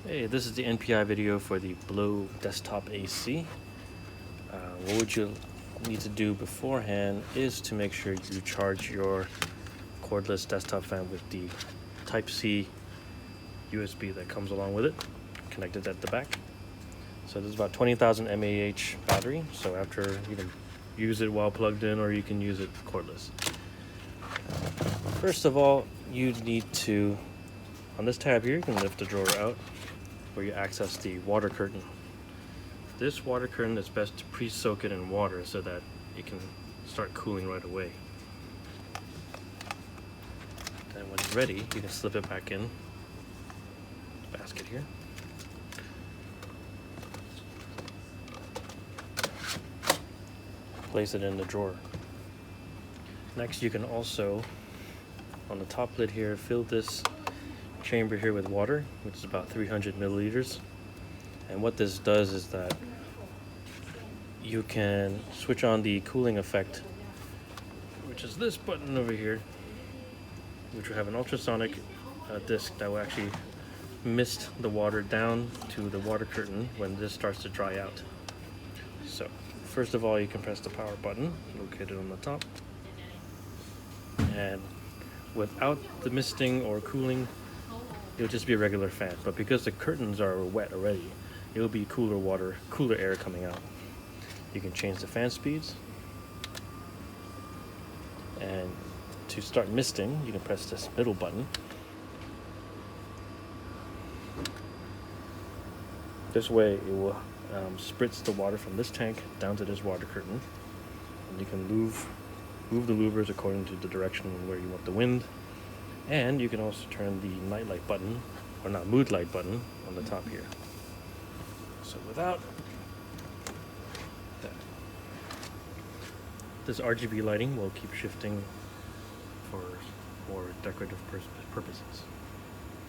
Hey, this is the NPI video for the Blow desktop AC. What would you need to do beforehand is to make sure you charge your cordless desktop fan with the Type-C USB that comes along with it, connected at the back. So there's about 20,000 mAh battery, so after you can use it while plugged in or you can use it cordless. First of all, you need to, on this tab here, you can lift the drawer out where you access the water curtain. This water curtain is best to pre-soak it in water so that it can start cooling right away. Then when it's ready, you can slip it back in the basket here. Place it in the drawer. Next, you can also, on the top lid here, fill this chamber here with water, which is about 300 milliliters. And what this does is that you can switch on the cooling effect, which is this button over here, which will have an ultrasonic disc that will actually mist the water down to the water curtain when this starts to dry out. So first of all, you can press the power button located on the top, and without the misting or cooling, it'll just be a regular fan. But because the curtains are wet already, it'll be cooler air coming out. You can change the fan speeds, and to start misting, you can press this middle button. This way it will spritz the water from this tank down to this water curtain, and you can move the louvers according to the direction where you want the wind. And you can also turn the night light button, or not, mood light button on the top here. So without that, this RGB lighting will keep shifting for more decorative purposes.